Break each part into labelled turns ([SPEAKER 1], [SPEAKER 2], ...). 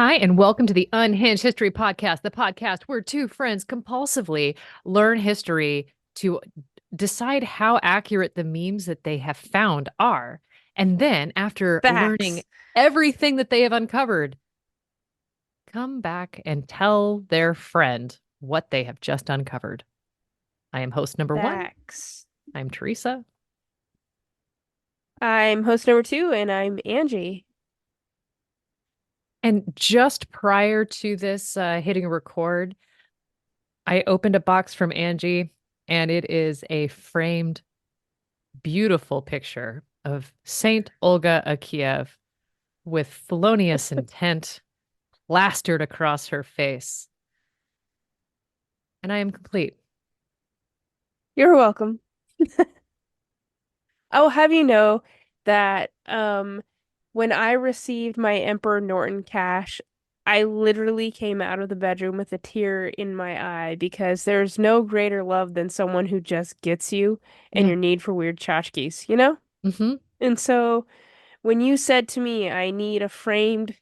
[SPEAKER 1] Hi, and welcome to the Unhinged History Podcast, the podcast where two friends compulsively learn history to decide how accurate the memes that they have found are. And then, after learning
[SPEAKER 2] Facts.
[SPEAKER 1] everything that they have uncovered, come back and tell their friend what they have just uncovered. I am host number one.
[SPEAKER 2] Facts.
[SPEAKER 1] I'm Theresa.
[SPEAKER 2] I'm host number two, and I'm Angie.
[SPEAKER 1] And just prior to this hitting record, I opened a box from Angie, and it is a framed beautiful picture of Saint Olga of Kiev with felonious intent plastered across her face. And I am complete.
[SPEAKER 2] You're welcome. I will have you know that when I received my Emperor Norton cash, I literally came out of the bedroom with a tear in my eye because there's no greater love than someone who just gets you and
[SPEAKER 1] Yeah.
[SPEAKER 2] your need for weird tchotchkes, you know?
[SPEAKER 1] Hmm.
[SPEAKER 2] And so when you said to me, I need a framed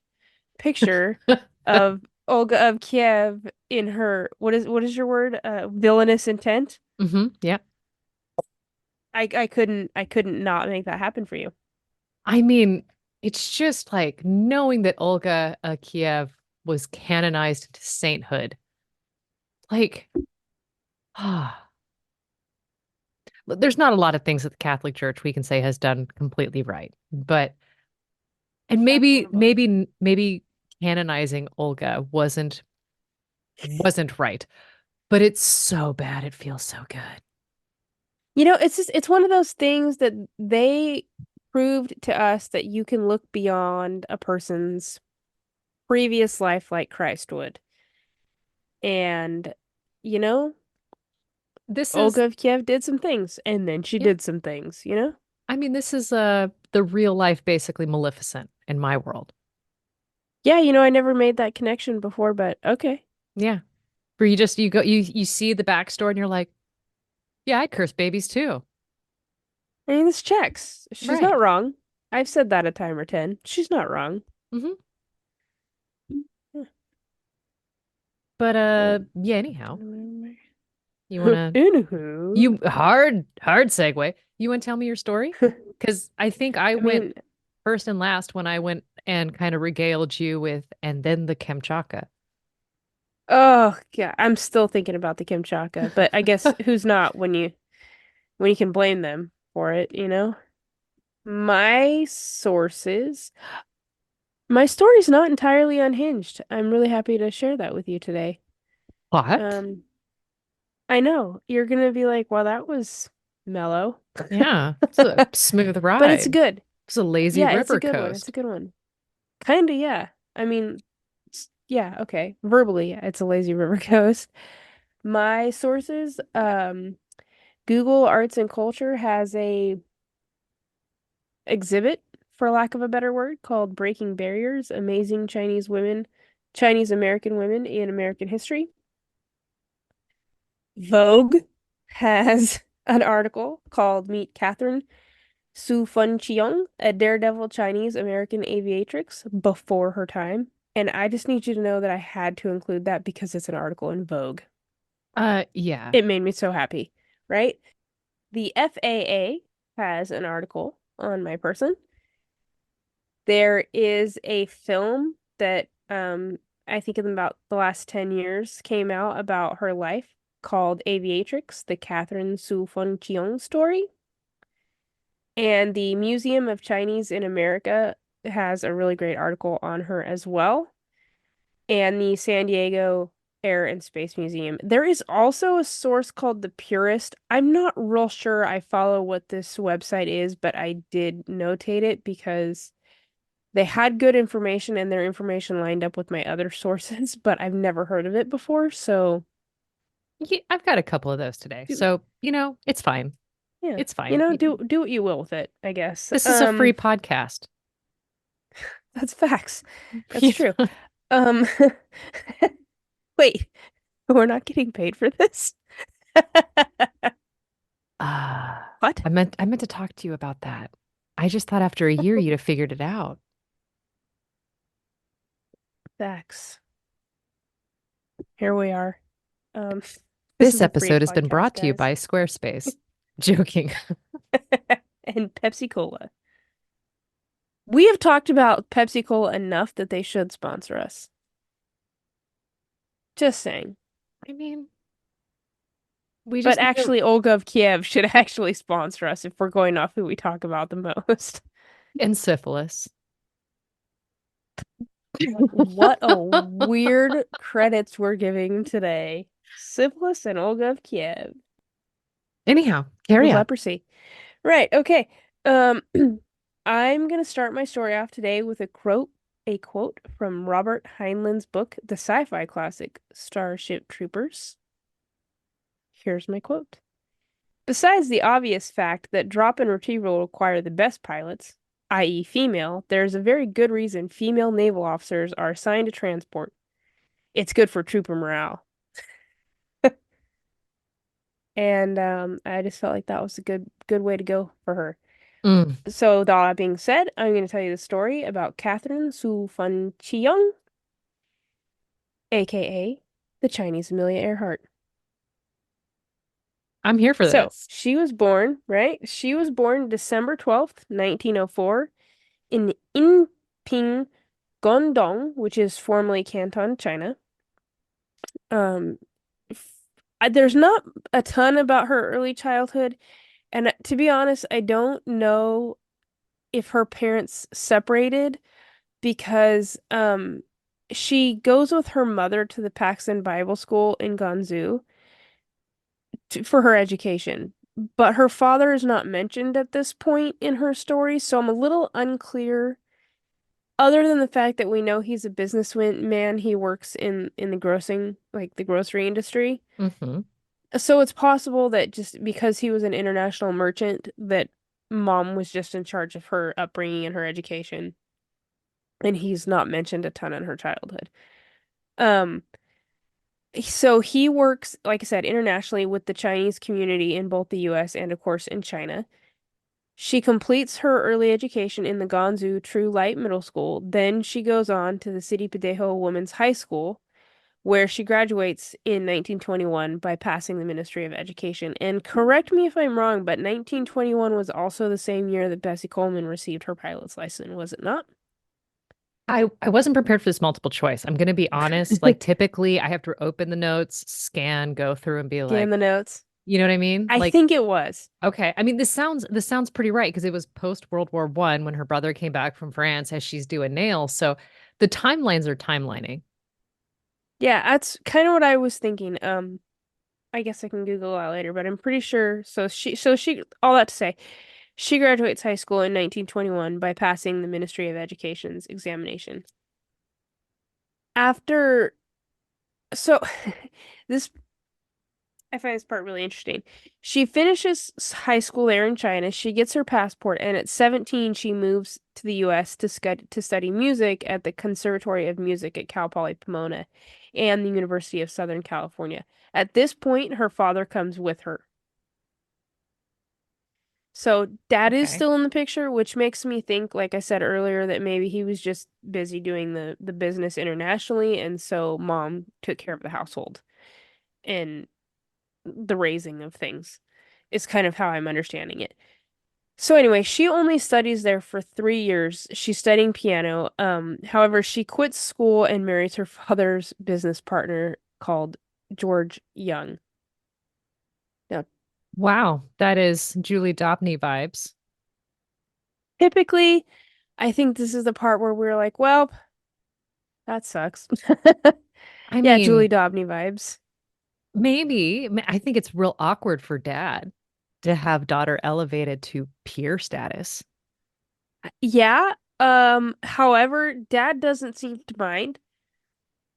[SPEAKER 2] picture of Olga of Kiev in her what is your word? Villainous intent.
[SPEAKER 1] Yeah.
[SPEAKER 2] I couldn't not make that happen for you.
[SPEAKER 1] I mean, it's just like knowing that Olga of Kiev was canonized into sainthood. Like, ah, there's not a lot of things that the Catholic Church we can say has done completely right. But and
[SPEAKER 2] That's one
[SPEAKER 1] maybe
[SPEAKER 2] of them.
[SPEAKER 1] maybe canonizing Olga wasn't right, but it's so bad it feels so good.
[SPEAKER 2] It's one of those things that they proved to us that you can look beyond a person's previous life like Christ would. And you know,
[SPEAKER 1] This is
[SPEAKER 2] Olga of Kiev did some things and then she
[SPEAKER 1] yeah.
[SPEAKER 2] did some things, you know?
[SPEAKER 1] I mean, this is the real life basically Maleficent in my world.
[SPEAKER 2] Yeah, I never made that connection before, but okay.
[SPEAKER 1] Yeah. Where you see the backstory and you're like, yeah, I curse babies too.
[SPEAKER 2] I mean, this checks. She's not
[SPEAKER 1] Right.
[SPEAKER 2] wrong. I've said that a time or 10. She's not wrong.
[SPEAKER 1] Hmm.
[SPEAKER 2] Yeah.
[SPEAKER 1] But
[SPEAKER 2] Um,
[SPEAKER 1] yeah,
[SPEAKER 2] I'm
[SPEAKER 1] anyhow,
[SPEAKER 2] trying to remember.
[SPEAKER 1] you wanna
[SPEAKER 2] Anywho,
[SPEAKER 1] you hard segue. You wanna tell me your story? Because I think I
[SPEAKER 2] I
[SPEAKER 1] went
[SPEAKER 2] mean,
[SPEAKER 1] first and last when I went and kind of regaled you with and then the Kamchatka.
[SPEAKER 2] oh yeah, I'm still thinking about the Kimchaka, but I guess who's not when you can blame them for it, you know? My sources, my story's not entirely unhinged. I'm really happy to share that with you today.
[SPEAKER 1] What?
[SPEAKER 2] Um, I know you're gonna be like, well, that was mellow,
[SPEAKER 1] Yeah, it's a smooth
[SPEAKER 2] but it's
[SPEAKER 1] ride.
[SPEAKER 2] good.
[SPEAKER 1] It's a lazy
[SPEAKER 2] Yeah, it's a
[SPEAKER 1] river
[SPEAKER 2] good one. It's a
[SPEAKER 1] coast.
[SPEAKER 2] good one. Kinda, yeah. I mean, yeah, okay. Verbally, it's a lazy river coast. My sources, Google Arts and Culture has a exhibit, for lack of a better word, called Breaking Barriers: Amazing Chinese American Women in American History. Vogue has an article called Meet Kathrine Sui Fun Cheung, a daredevil Chinese American aviatrix before her time. And I just need you to know that I had to include that because it's an article in Vogue.
[SPEAKER 1] Yeah.
[SPEAKER 2] It made me so happy, right? The FAA has an article on my person. There is a film that I think in about the last 10 years came out about her life called Aviatrix, the Kathrine Sui Fun Cheung story. And the Museum of Chinese in America has a really great article on her as well. And the San Diego Air and Space Museum. There is also a source called The Purist. I'm not real sure I follow what this website is, but I did notate it because they had good information and their information lined up with my other sources, but I've never heard of it before. So,
[SPEAKER 1] Yeah, I've got a couple of those today.
[SPEAKER 2] do,
[SPEAKER 1] So, it's fine.
[SPEAKER 2] yeah,
[SPEAKER 1] It's fine.
[SPEAKER 2] do what you will with it, I guess.
[SPEAKER 1] This is a free podcast.
[SPEAKER 2] That's facts. That's true. Um, wait, we're not getting paid for this? What?
[SPEAKER 1] I meant to talk to you about that. I just thought after a year you'd have figured it out.
[SPEAKER 2] Facts. Here we are. Um, this
[SPEAKER 1] This
[SPEAKER 2] is a free
[SPEAKER 1] episode has been
[SPEAKER 2] podcast,
[SPEAKER 1] brought to you
[SPEAKER 2] guys.
[SPEAKER 1] by Squarespace. Joking.
[SPEAKER 2] And Pepsi Cola. We have talked about Pepsi Cola enough that they should sponsor us. Just saying.
[SPEAKER 1] I mean, we
[SPEAKER 2] But
[SPEAKER 1] just need
[SPEAKER 2] actually, Olga of Kiev should actually sponsor us if we're going off who we talk about the most.
[SPEAKER 1] and syphilis.
[SPEAKER 2] What a weird credits we're giving today. Syphilis and Olga of Kiev.
[SPEAKER 1] Anyhow, carry
[SPEAKER 2] And
[SPEAKER 1] on.
[SPEAKER 2] leprosy. Right, okay. Um, I'm gonna start my story off today with a quote from Robert Heinlein's book, the sci-fi classic Starship Troopers. Here's my quote. Besides the obvious fact that drop and retrieval require the best pilots, i.e., female, there is a very good reason female naval officers are assigned to transport. It's good for trooper morale. And I just felt like that was a good way to go for her.
[SPEAKER 1] Mm,
[SPEAKER 2] So, with all that being said, I'm going to tell you the story about Kathrine Sui Fun Cheung, aka the Chinese Amelia Earhart.
[SPEAKER 1] I'm here for
[SPEAKER 2] So,
[SPEAKER 1] this.
[SPEAKER 2] she was born, right? She was born December 12th, 1904, in Inping, Guangdong, which is formerly Canton, China. Um, there's not a ton about her early childhood, and to be honest, I don't know if her parents separated because she goes with her mother to the Paxton Bible School in Ganzhou for her education. But her father is not mentioned at this point in her story, so I'm a little unclear. Other than the fact that we know he's a businessman, he works in the the grocery industry.
[SPEAKER 1] Hmm.
[SPEAKER 2] So it's possible that just because he was an international merchant, that mom was just in charge of her upbringing and her education, and he's not mentioned a ton in her childhood. Um, so he works, like I said, internationally with the Chinese community in both the US and, of course, in China. She completes her early education in the Ganzhou True Light Middle School. Then she goes on to the City Padejo Women's High School, where she graduates in 1921 by passing the Ministry of Education. And correct me if I'm wrong, but 1921 was also the same year that Bessie Coleman received her pilot's license, was it not?
[SPEAKER 1] I wasn't prepared for this multiple choice. I'm going to be honest. Like, typically, I have to open the notes, scan, go through, and be
[SPEAKER 2] Scan
[SPEAKER 1] like,
[SPEAKER 2] the notes.
[SPEAKER 1] you know what I mean?
[SPEAKER 2] I
[SPEAKER 1] Like,
[SPEAKER 2] think it was.
[SPEAKER 1] okay. I mean, this sounds pretty right because it was post World War I when her brother came back from France as she's doing nails. So the timelines are timelining.
[SPEAKER 2] Yeah, that's kind of what I was thinking. I guess I can Google that later, but I'm pretty sure. All that to say, she graduates high school in 1921 by passing the Ministry of Education's examination. After, so this, I find this part really interesting. She finishes high school there in China. She gets her passport, and at 17, she moves to the US to study music at the Conservatory of Music at Cal Poly Pomona and the University of Southern California. At this point, her father comes with her. So dad is
[SPEAKER 1] Okay.
[SPEAKER 2] still in the picture, which makes me think, like I said earlier, that maybe he was just busy doing the business internationally, and so mom took care of the household and the raising of things is kind of how I'm understanding it. So anyway, she only studies there for 3 years. She's studying piano. However, she quits school and marries her father's business partner called George Young. Now,
[SPEAKER 1] Wow. That is Julie Dobney vibes.
[SPEAKER 2] typically, I think this is the part where we're like, well, that sucks.
[SPEAKER 1] I
[SPEAKER 2] Yeah, Julie
[SPEAKER 1] mean,
[SPEAKER 2] Dobney vibes.
[SPEAKER 1] maybe. I think it's real awkward for dad to have daughter elevated to peer status.
[SPEAKER 2] Yeah. However, Dad doesn't seem to mind,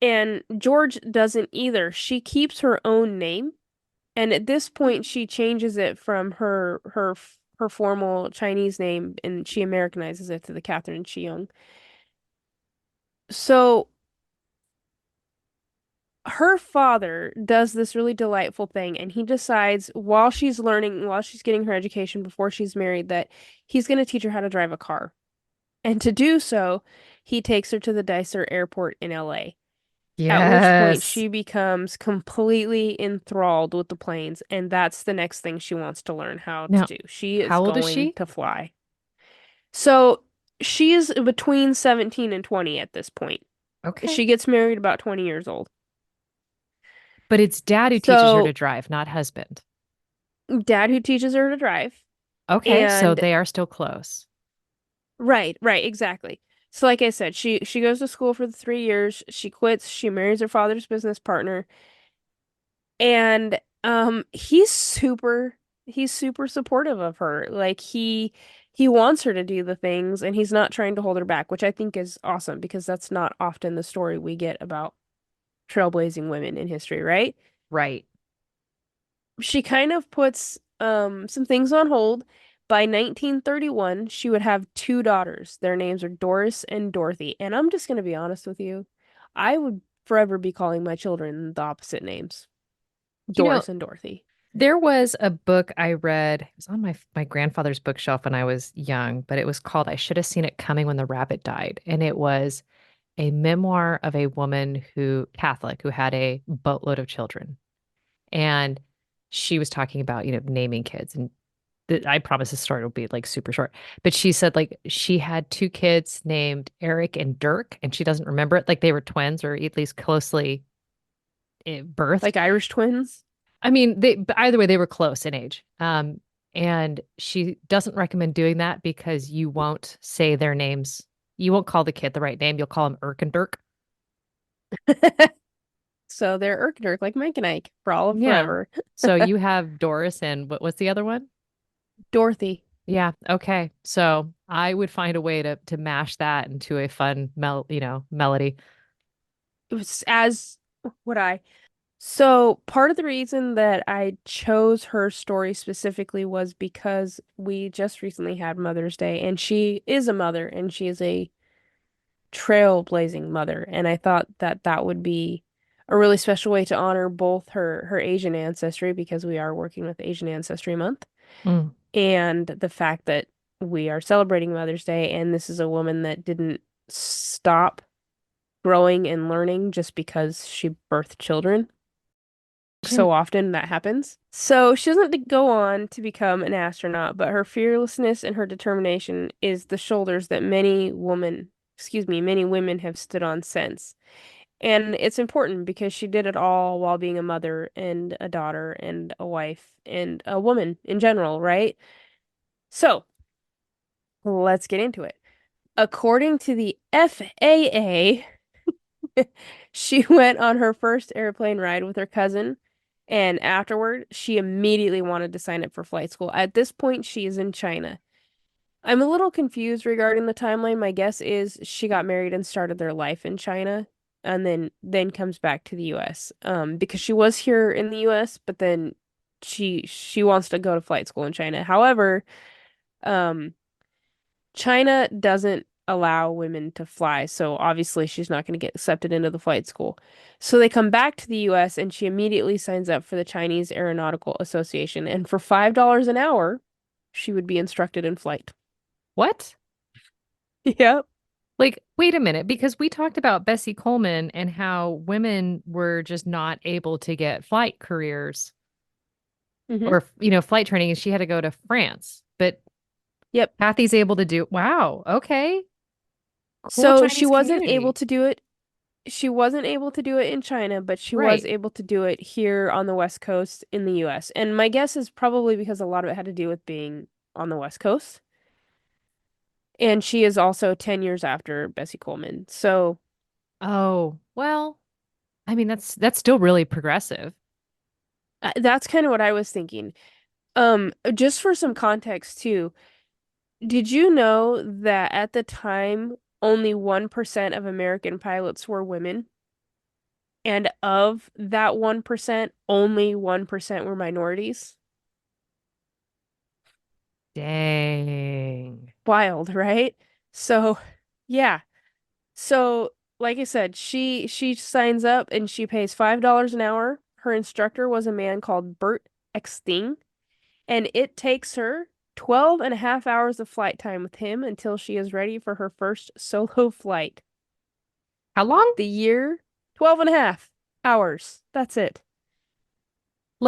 [SPEAKER 2] and George doesn't either. She keeps her own name, and at this point, she changes it from her formal Chinese name, and she Americanizes it to the Kathrine Cheung. So her father does this really delightful thing, and he decides while she's getting her education before she's married, that he's going to teach her how to drive a car. And to do so, he takes her to the Dicer Airport in LA. At which point
[SPEAKER 1] Yes.
[SPEAKER 2] she becomes completely enthralled with the planes, and that's the next thing she wants to learn how to
[SPEAKER 1] Now,
[SPEAKER 2] do. She is
[SPEAKER 1] how old is
[SPEAKER 2] going
[SPEAKER 1] she?
[SPEAKER 2] to fly. So she is between 17 and 20 at this point.
[SPEAKER 1] Okay.
[SPEAKER 2] She gets married about 20 years old.
[SPEAKER 1] But it's dad who teaches her to
[SPEAKER 2] So
[SPEAKER 1] drive, not husband.
[SPEAKER 2] dad who teaches her to drive.
[SPEAKER 1] Okay, so
[SPEAKER 2] And
[SPEAKER 1] they are still close.
[SPEAKER 2] right, exactly. So like I said, she goes to school for the 3 years. She quits. She marries her father's business partner. And he's super supportive of her. Like he wants her to do the things and he's not trying to hold her back, which I think is awesome because that's not often the story we get about trailblazing women in history, right?
[SPEAKER 1] Right.
[SPEAKER 2] She kind of puts some things on hold. By 1931, she would have two daughters. Their names are Doris and Dorothy. And I'm just going to be honest with you. I would forever be calling my children the opposite names,
[SPEAKER 1] You know,
[SPEAKER 2] Doris and Dorothy.
[SPEAKER 1] there was a book I read. It was on my grandfather's bookshelf when I was young, but it was called I Should Have Seen It Coming When the Rabbit Died. And it was a memoir of a woman who, Catholic, who had a boatload of children. And she was talking about, naming kids. And I promise this story will be like super short. But she said like she had two kids named Eric and Dirk, and she doesn't remember it. Like they were twins or at least closely birthed.
[SPEAKER 2] Like Irish twins.
[SPEAKER 1] I mean, but either way, they were close in age. And she doesn't recommend doing that because you won't say their names. You won't call the kid the right name. You'll call him Irk and Dirk.
[SPEAKER 2] So they're Erkdirk, like Mike and Ike, for all of
[SPEAKER 1] Yeah.
[SPEAKER 2] forever.
[SPEAKER 1] So you have Doris and what's the other one?
[SPEAKER 2] Dorothy.
[SPEAKER 1] Yeah. Okay. So I would find a way to mash that into a fun melody.
[SPEAKER 2] It was as would I. So part of the reason that I chose her story specifically was because we just recently had Mother's Day, and she is a mother, and she is a trailblazing mother, and I thought that that would be a really special way to honor both her Asian ancestry because we are working with Asian Ancestry Month
[SPEAKER 1] Mm.
[SPEAKER 2] and the fact that we are celebrating Mother's Day, and this is a woman that didn't stop growing and learning just because she birthed children.
[SPEAKER 1] Can
[SPEAKER 2] So often that happens. So she doesn't go on to become an astronaut, but her fearlessness and her determination is the shoulders that many women have stood on since. And it's important because she did it all while being a mother and a daughter and a wife and a woman in general, right? So let's get into it. According to the FAA, she went on her first airplane ride with her cousin, and afterward, she immediately wanted to sign up for flight school. At this point, she is in China. I'm a little confused regarding the timeline. My guess is she got married and started their life in China and then comes back to the US. Because she was here in the US, but then she wants to go to flight school in China. However, um China doesn't allow women to fly, so obviously she's not going to get accepted into the flight school. So they come back to the US and she immediately signs up for the Chinese Aeronautical Association, and for $5 an hour, she would be instructed in flight.
[SPEAKER 1] what?
[SPEAKER 2] Yep.
[SPEAKER 1] Like, wait a minute, because we talked about Bessie Coleman and how women were just not able to get flight careers
[SPEAKER 2] Hmm.
[SPEAKER 1] or, flight training, and she had to go to France. But
[SPEAKER 2] Yep.
[SPEAKER 1] Kathy's able to do, wow, okay. Cool
[SPEAKER 2] So she
[SPEAKER 1] Chinese
[SPEAKER 2] wasn't able
[SPEAKER 1] community.
[SPEAKER 2] to do it. She wasn't able to do it in China, but she was
[SPEAKER 1] Right.
[SPEAKER 2] able to do it here on the West Coast in the US. And my guess is probably because a lot of it had to do with being on the West Coast. And she is also 10 years after Bessie Coleman. So
[SPEAKER 1] Oh, well, I mean, that's still really progressive.
[SPEAKER 2] that's kind of what I was thinking. Just for some context too, did you know that at the time only 1% of American pilots were women? And of that 1%, only 1% were minorities?
[SPEAKER 1] Dang.
[SPEAKER 2] Wild, right? So, yeah. So, like I said, she signs up and she pays $5 an hour. Her instructor was a man called Bert Exting, and it takes her 12 and a half hours of flight time with him until she is ready for her first solo flight.
[SPEAKER 1] How long?
[SPEAKER 2] The year, 12 and a half hours. That's it.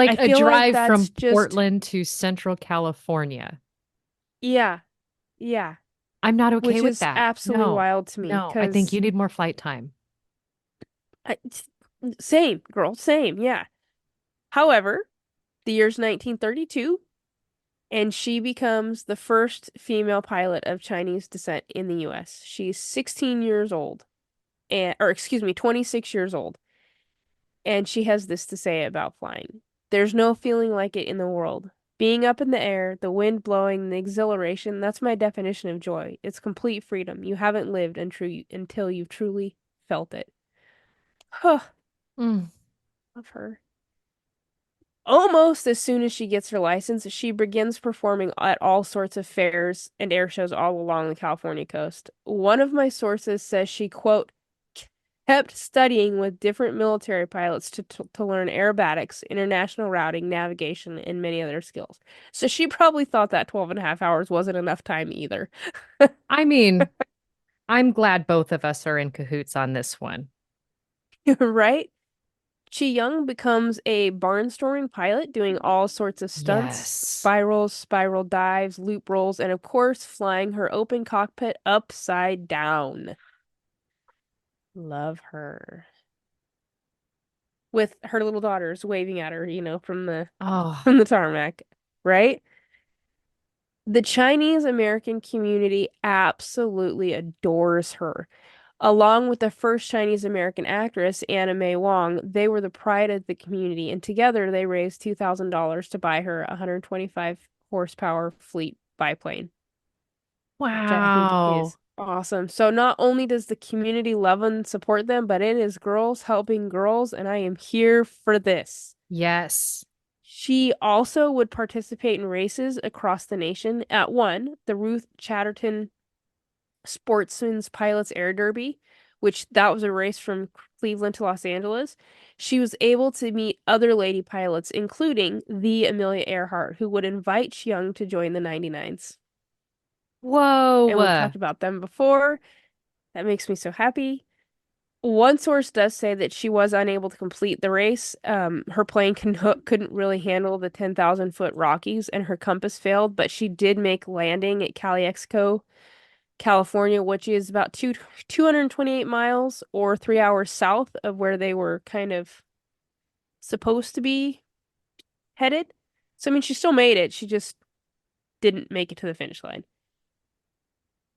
[SPEAKER 2] I
[SPEAKER 1] Like a
[SPEAKER 2] feel like
[SPEAKER 1] drive
[SPEAKER 2] that's
[SPEAKER 1] from
[SPEAKER 2] just,
[SPEAKER 1] Portland to Central California.
[SPEAKER 2] yeah, yeah,
[SPEAKER 1] I'm not okay
[SPEAKER 2] which
[SPEAKER 1] with
[SPEAKER 2] is
[SPEAKER 1] that.
[SPEAKER 2] absolutely
[SPEAKER 1] No,
[SPEAKER 2] wild to me
[SPEAKER 1] no, I think
[SPEAKER 2] because
[SPEAKER 1] you need more flight time.
[SPEAKER 2] same, girl, same, yeah. However, the year's 1932, and she becomes the first female pilot of Chinese descent in the US. She's 16 years old, or excuse me, 26 years old. And she has this to say about flying. There's no feeling like it in the world. Being up in the air, the wind blowing, the exhilaration, that's my definition of joy. It's complete freedom. You haven't lived until you've truly felt it. Huh,
[SPEAKER 1] Mm.
[SPEAKER 2] love her. Almost as soon as she gets her license, she begins performing at all sorts of fairs and air shows all along the California coast. One of my sources says she, quote, kept studying with different military pilots to learn aerobatics, international routing, navigation, and many other skills. So she probably thought that 12 and a half hours wasn't enough time either.
[SPEAKER 1] I mean, I'm glad both of us are in cahoots on this one.
[SPEAKER 2] Right? Chi Young becomes a barnstorming pilot, doing all sorts of stunts,
[SPEAKER 1] Yes.
[SPEAKER 2] spirals, spiral dives, loop rolls, and of course, flying her open cockpit upside down. Love her. With her little daughters waving at her, from the
[SPEAKER 1] Oh,
[SPEAKER 2] from the tarmac, right? The Chinese American community absolutely adores her. Along with the first Chinese American actress, Anna May Wong, they were the pride of the community, and together they raised $2,000 to buy her a 125 horsepower fleet biplane, which I think
[SPEAKER 1] wow.
[SPEAKER 2] is awesome. So not only does the community love and support them, but it is girls helping girls, and I am here for this.
[SPEAKER 1] Yes.
[SPEAKER 2] She also would participate in races across the nation. At one, the Ruth Chatterton Sportsman's Pilots Air Derby, which that was a race from Cleveland to Los Angeles. She was able to meet other lady pilots, including the Amelia Earhart, who would invite Young to join the 99s. And we've
[SPEAKER 1] Whoa.
[SPEAKER 2] talked about them before. That makes me so happy. One source does say that she was unable to complete the race. Her plane couldn't really handle the 10,000-foot Rockies, and her compass failed, but she did make landing at Caliexco, California, which is about 228 miles or 3 hours south of where they were kind of supposed to be headed. So, I mean, she still made it. She just didn't make it to the finish line.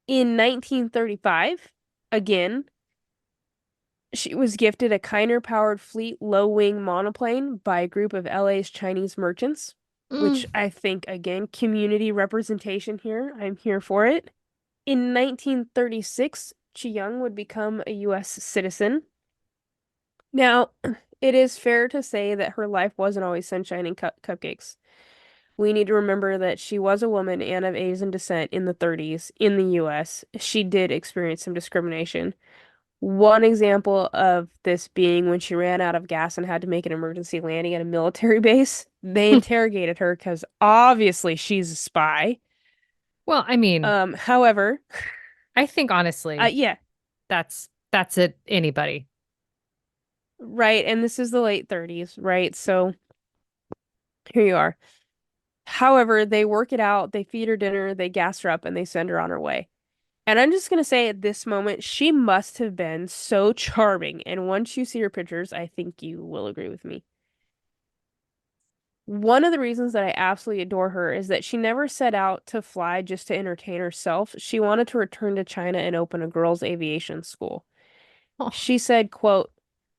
[SPEAKER 2] In 1935, again, she was gifted a Kiner-powered fleet low-wing monoplane by a group of LA's Chinese merchants, which
[SPEAKER 1] Mm.
[SPEAKER 2] I think, again, community representation here. I'm here for it. In 1936, Chi Young would become a U.S. citizen. Now, it is fair to say that her life wasn't always sunshine and cupcakes. We need to remember that she was a woman and of Asian descent in the 30s in the US. She did experience some discrimination. One example of this being when she ran out of gas and had to make an emergency landing at a military base. They interrogated her because obviously she's a spy.
[SPEAKER 1] Well, I mean,
[SPEAKER 2] However,
[SPEAKER 1] I think honestly,
[SPEAKER 2] yeah,
[SPEAKER 1] that's it. Anybody.
[SPEAKER 2] right, and this is the late 30s, right? So here you are. However, they work it out, they feed her dinner, they gas her up, and they send her on her way. And I'm just gonna say at this moment, she must have been so charming. And once you see her pictures, I think you will agree with me. One of the reasons that I absolutely adore her is that she never set out to fly just to entertain herself. She wanted to return to China and open a girls' aviation school.
[SPEAKER 1] Oh,
[SPEAKER 2] She said, quote,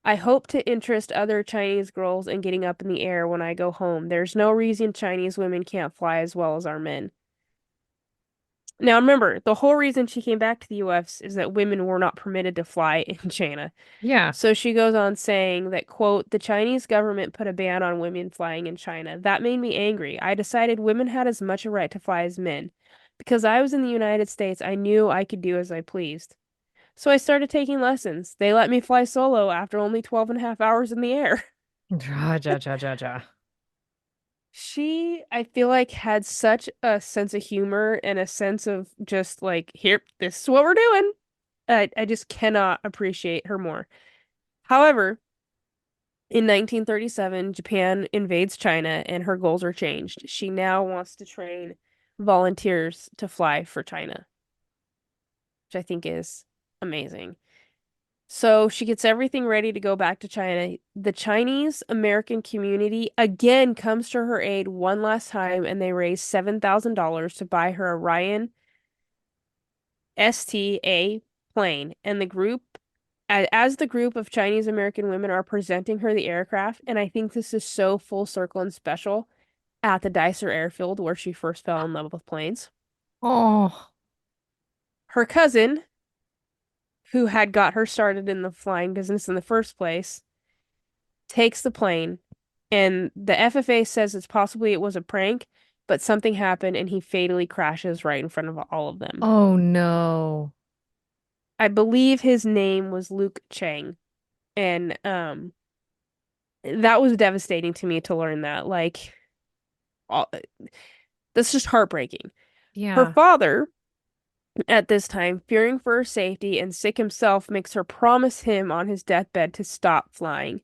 [SPEAKER 2] I hope to interest other Chinese girls in getting up in the air when I go home. There's no reason Chinese women can't fly as well as our men. Now remember, the whole reason she came back to the US is that women were not permitted to fly in China.
[SPEAKER 1] yeah.
[SPEAKER 2] So she goes on saying that, quote, the Chinese government put a ban on women flying in China. That made me angry. I decided women had as much a right to fly as men. Because I was in the United States, I knew I could do as I pleased. So I started taking lessons. They let me fly solo after only 12 and a half hours in the air.
[SPEAKER 1] Ja, ja, ja, ja, ja.
[SPEAKER 2] She, I feel like, had such a sense of humor and a sense of just like, here, this is what we're doing. I just cannot appreciate her more. However, in 1937, Japan invades China and her goals are changed. She now wants to train volunteers to fly for China, which I think is amazing. So she gets everything ready to go back to China. The Chinese American community again comes to her aid one last time and they raise $7,000 to buy her a Ryan STA plane. And the group, as the group of Chinese American women are presenting her the aircraft, and I think this is so full circle and special at the Dicer Airfield where she first fell in love with planes.
[SPEAKER 1] Oh,
[SPEAKER 2] Her cousin, who had got her started in the flying business in the first place, takes the plane, and the FFA says it's possibly it was a prank, but something happened and he fatally crashes right in front of all of them.
[SPEAKER 1] oh no.
[SPEAKER 2] I believe his name was Luke Chang, and that was devastating to me to learn that. Like, all, that's just heartbreaking. Her
[SPEAKER 1] Yeah.
[SPEAKER 2] father, at this time, fearing for her safety and sick himself, makes her promise him on his deathbed to stop flying.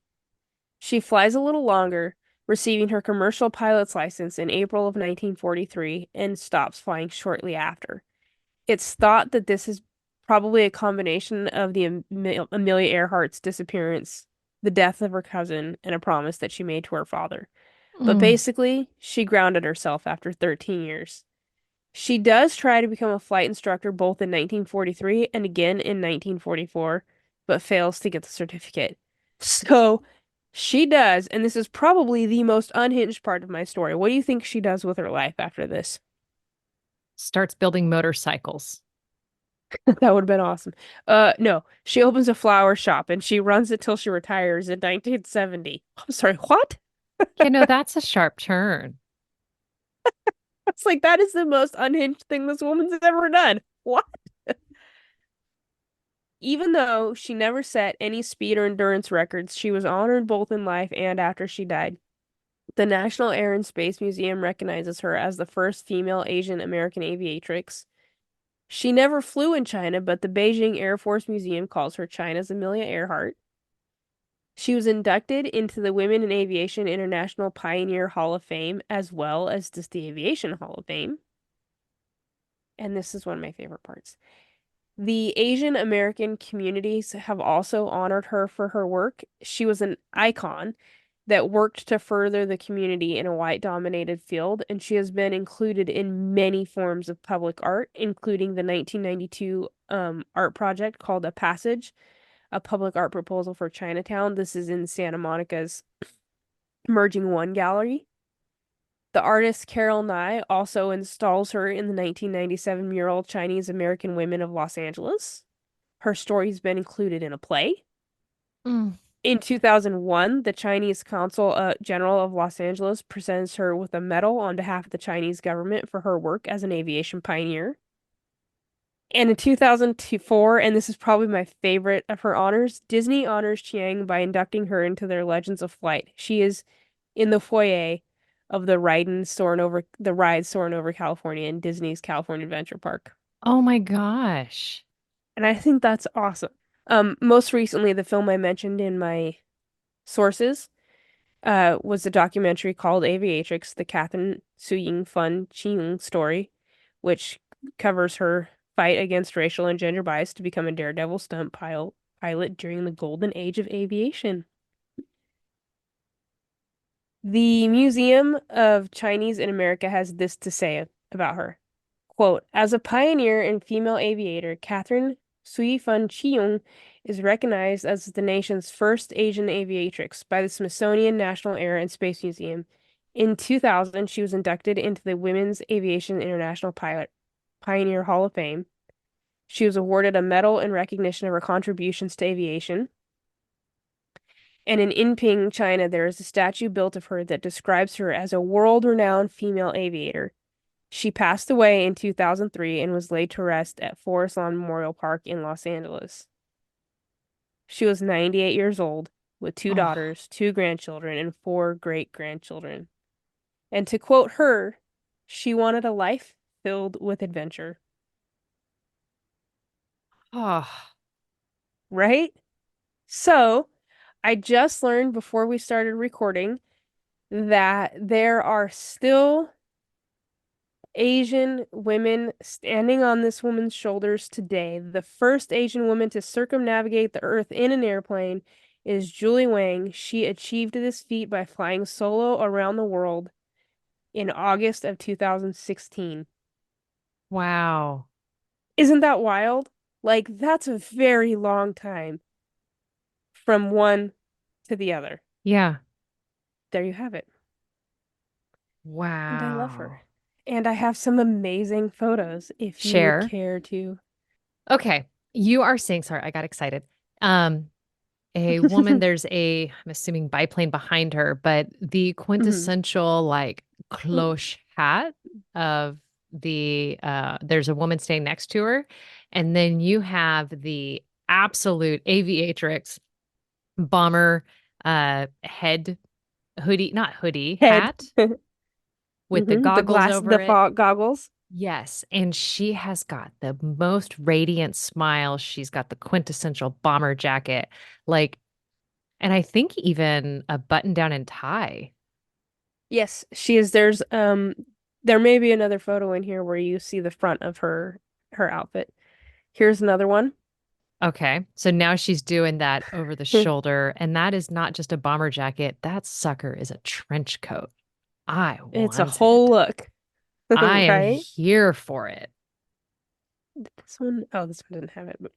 [SPEAKER 2] She flies a little longer, receiving her commercial pilot's license in April of 1943 and stops flying shortly after. It's thought that this is probably a combination of the Amelia Earhart's disappearance, the death of her cousin, and a promise that she made to her father. But
[SPEAKER 1] Mm.
[SPEAKER 2] basically, she grounded herself after 13 years. She does try to become a flight instructor both in 1943 and again in 1944, but fails to get the certificate. So she does, and this is probably the most unhinged part of my story. What do you think she does with her life after this?
[SPEAKER 1] Starts building motorcycles.
[SPEAKER 2] That would have been awesome. No, she opens a flower shop and she runs it till she retires in 1970. I'm sorry, what?
[SPEAKER 1] You know, that's a sharp turn.
[SPEAKER 2] It's like that is the most unhinged thing this woman's ever done. What? Even though she never set any speed or endurance records, she was honored both in life and after she died. The National Air and Space Museum recognizes her as the first female Asian American aviatrix. She never flew in China, but the Beijing Air Force Museum calls her China's Amelia Earhart. She was inducted into the Women in Aviation International Pioneer Hall of Fame as well as just the Aviation Hall of Fame. And this is one of my favorite parts. The Asian American communities have also honored her for her work. She was an icon that worked to further the community in a white-dominated field, and she has been included in many forms of public art, including the 1992 art project called A Passage, a public art proposal for Chinatown. This is in Santa Monica's Merging One Gallery. The artist Carol Nye also installs her in the 1997 mural Chinese American Women of Los Angeles. Her story's been included in a play.
[SPEAKER 1] Mm.
[SPEAKER 2] In 2001, the Chinese Consul General of Los Angeles presents her with a medal on behalf of the Chinese government for her work as an aviation pioneer. And in 2004, and this is probably my favorite of her honors, Disney honors Chiang by inducting her into their Legends of Flight. She is in the foyer of the ride soaring over California in Disney's California Adventure Park.
[SPEAKER 1] Oh my gosh.
[SPEAKER 2] And I think that's awesome. Most recently, the film I mentioned in my sources was a documentary called Aviatrix, the Kathrine Sui Fun Cheung story, which covers her fight against racial and gender bias to become a daredevil pilot during the golden age of aviation. The Museum of Chinese in America has this to say about her. Quote, as a pioneer and female aviator, Kathrine Sui Fun Cheung is recognized as the nation's first Asian aviatrix by the Smithsonian National Air and Space Museum. In 2000, she was inducted into the Women's Aviation International Pioneer Hall of Fame. She was awarded a medal in recognition of her contributions to aviation. And in Inping, China, there is a statue built of her that describes her as a world-renowned female aviator. She passed away in 2003 and was laid to rest at Forest Lawn Memorial Park in Los Angeles. She was 98 years old with two
[SPEAKER 1] Oh,
[SPEAKER 2] daughters, two grandchildren, and four great-grandchildren. And to quote her, she wanted a life filled with adventure,
[SPEAKER 1] Oh,
[SPEAKER 2] right? So, I just learned before we started recording that there are still Asian women standing on this woman's shoulders today. The first Asian woman to circumnavigate the Earth in an airplane is Julie Wang. She achieved this feat by flying solo around the world in August of 2016.
[SPEAKER 1] wow.
[SPEAKER 2] Isn't that wild? Like, that's a very long time from one to the other.
[SPEAKER 1] Yeah.
[SPEAKER 2] There you have it. And I love her.
[SPEAKER 1] Wow.
[SPEAKER 2] And I have some amazing photos if you would
[SPEAKER 1] Share.
[SPEAKER 2] care to.
[SPEAKER 1] Okay. You are seeing, sorry, I got excited. Um, a woman, there's I'm assuming biplane behind her, but the
[SPEAKER 2] Mhm.
[SPEAKER 1] quintessential like cloche hat of there's a woman staying next to her. And then you have the absolute aviatrix bomber head hoodie, not hoodie,
[SPEAKER 2] Head.
[SPEAKER 1] hat with the
[SPEAKER 2] The
[SPEAKER 1] goggles
[SPEAKER 2] glass,
[SPEAKER 1] over
[SPEAKER 2] the
[SPEAKER 1] it.
[SPEAKER 2] fog goggles.
[SPEAKER 1] Yes, and she has got the most radiant smile. She's got the quintessential bomber jacket. Like, and I think even a button down and tie.
[SPEAKER 2] Yes, she is. There may be another photo in here where you see the front of her outfit. Here's another one.
[SPEAKER 1] Okay. So now she's doing that over the shoulder, and that is not just a bomber jacket. That sucker is a trench coat. I
[SPEAKER 2] It's a
[SPEAKER 1] want
[SPEAKER 2] whole
[SPEAKER 1] it.
[SPEAKER 2] look,
[SPEAKER 1] I am
[SPEAKER 2] right?
[SPEAKER 1] here for it.
[SPEAKER 2] This one, oh, this one didn't have it, but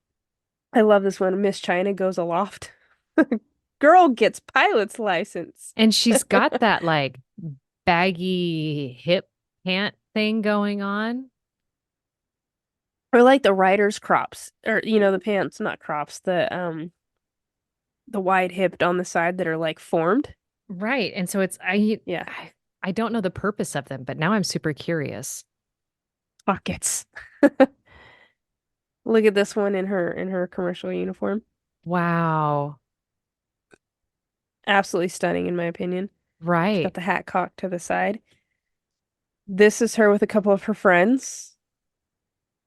[SPEAKER 2] I love this one. Miss China goes aloft. Girl gets pilot's license.
[SPEAKER 1] And she's got that like baggy hip pant thing going on.
[SPEAKER 2] Or like the rider's crops, or the pants, not crops, the wide hipped on the side that are like formed.
[SPEAKER 1] Right. And so
[SPEAKER 2] Yeah,
[SPEAKER 1] I don't know the purpose of them, but now I'm super curious.
[SPEAKER 2] pockets. Look at this one in her commercial uniform.
[SPEAKER 1] Wow.
[SPEAKER 2] Absolutely stunning in my opinion. She's got
[SPEAKER 1] Right.
[SPEAKER 2] the hat cocked to the side. This is her with a couple of her friends.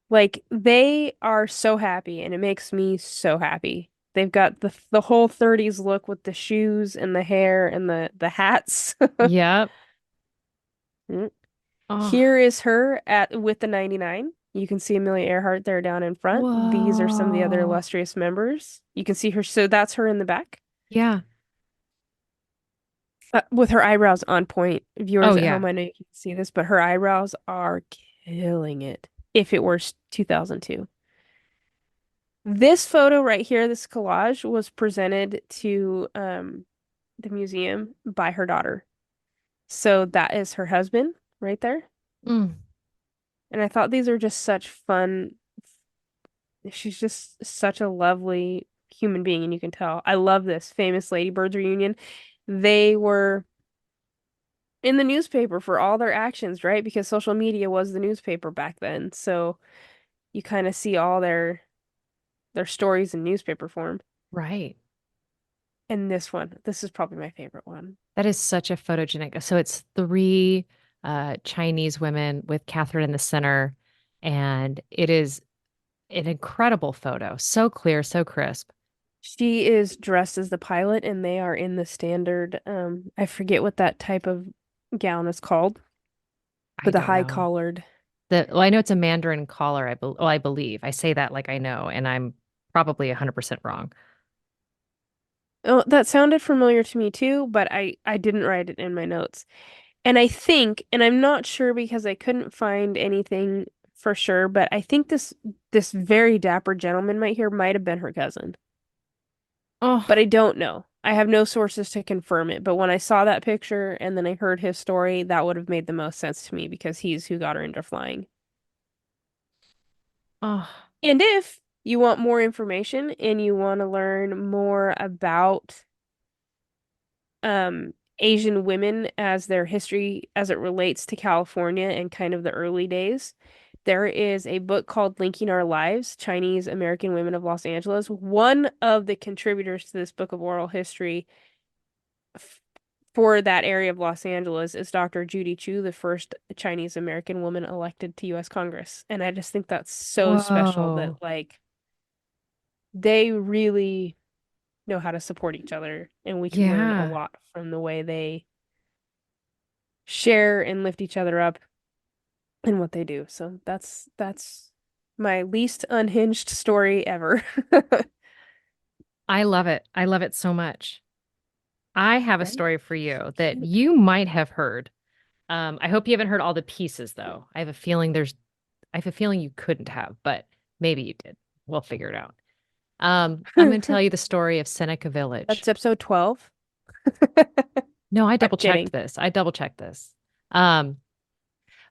[SPEAKER 2] Like they are so happy and it makes me so happy. They've got the whole 30s look with the shoes and the hair and the hats.
[SPEAKER 1] Yep.
[SPEAKER 2] Mm.
[SPEAKER 1] Oh,
[SPEAKER 2] Here is her at with the 99. You can see Amelia Earhart there down in front. These are some of the other
[SPEAKER 1] whoa.
[SPEAKER 2] illustrious members. You can see her, so that's her in the back.
[SPEAKER 1] Yeah.
[SPEAKER 2] With her eyebrows on point.
[SPEAKER 1] Oh,
[SPEAKER 2] Viewers at
[SPEAKER 1] yeah.
[SPEAKER 2] home, I know you can see this, but her eyebrows are killing it. If it were 2002. This photo right here, this collage, was presented to the museum by her daughter. So that is her husband right there.
[SPEAKER 1] Mm,
[SPEAKER 2] And I thought these are just such fun. She's just such a lovely human being, and you can tell. I love this famous Ladybirds reunion. They were in the newspaper for all their actions, right? Because social media was the newspaper back then. So you kind of see all their stories in newspaper form.
[SPEAKER 1] right.
[SPEAKER 2] And this one, this is probably my favorite one.
[SPEAKER 1] That is such a photogenic. So it's three Chinese women with Catherine in the center, and it is an incredible photo. So clear, so crisp.
[SPEAKER 2] She is dressed as the pilot, and they are in the standard, I forget what that type of gown is called,
[SPEAKER 1] I
[SPEAKER 2] but the
[SPEAKER 1] don't
[SPEAKER 2] high
[SPEAKER 1] know.
[SPEAKER 2] collared.
[SPEAKER 1] Well, I know it's a Mandarin collar. I believe. I say that like I know, and I'm probably 100% wrong.
[SPEAKER 2] Oh, that sounded familiar to me too, but I didn't write it in my notes. And I think, and I'm not sure because I couldn't find anything for sure, but I think this very dapper gentleman right here might have been her cousin.
[SPEAKER 1] Oh,
[SPEAKER 2] But I don't know. I have no sources to confirm it, but when I saw that picture and then I heard his story, that would have made the most sense to me because he's who got her into flying.
[SPEAKER 1] oh,
[SPEAKER 2] And if you want more information and you want to learn more about Asian women as their history as it relates to California and kind of the early days, there is a book called Linking Our Lives, Chinese American Women of Los Angeles. One of the contributors to this book of oral history for that area of Los Angeles is Dr. Judy Chu, the first Chinese American woman elected to US Congress. And I just think that's so special that
[SPEAKER 1] Whoa.
[SPEAKER 2] like they really know how to support each other and we can learn a
[SPEAKER 1] Yeah.
[SPEAKER 2] lot from the way they share and lift each other up and what they do. So that's my least unhinged story ever.
[SPEAKER 1] I love it. I love it so much. I have a
[SPEAKER 2] Right?
[SPEAKER 1] story for you that you might have heard. I hope you haven't heard all the pieces though. I have a feeling you couldn't have, but maybe you did. We'll figure it out. I'm going to tell you the story of Seneca Village.
[SPEAKER 2] That's episode 12.
[SPEAKER 1] No, I
[SPEAKER 2] I'm
[SPEAKER 1] double checked
[SPEAKER 2] kidding.
[SPEAKER 1] this. I double checked this. Um,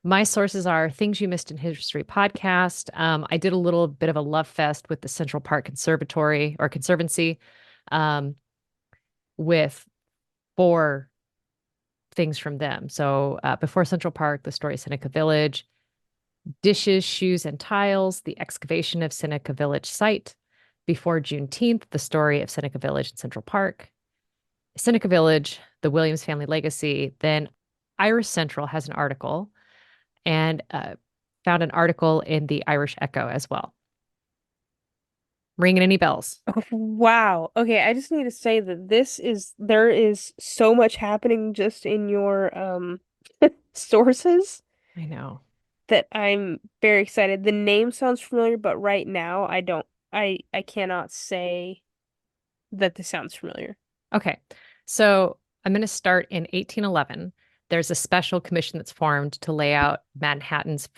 [SPEAKER 1] my sources are Things You Missed in History podcast. I did a little bit of a love fest with the Central Park Conservatory or Conservancy, um, with four things from them. So before Central Park, the story of Seneca Village, dishes, shoes, and tiles, the excavation of Seneca Village site. Before Juneteenth, the story of Seneca Village and Central Park. Seneca Village, the Williams family legacy. Then Irish Central has an article and found an article in the Irish Echo as well. Ringing any bells?
[SPEAKER 2] Wow. Okay, I just need to say that there is so much happening just in your sources
[SPEAKER 1] I know.
[SPEAKER 2] that I'm very excited. The name sounds familiar, but right now I cannot say that this sounds familiar.
[SPEAKER 1] Okay. So I'm going to start in 1811. There's a special commission that's formed to lay out Manhattan's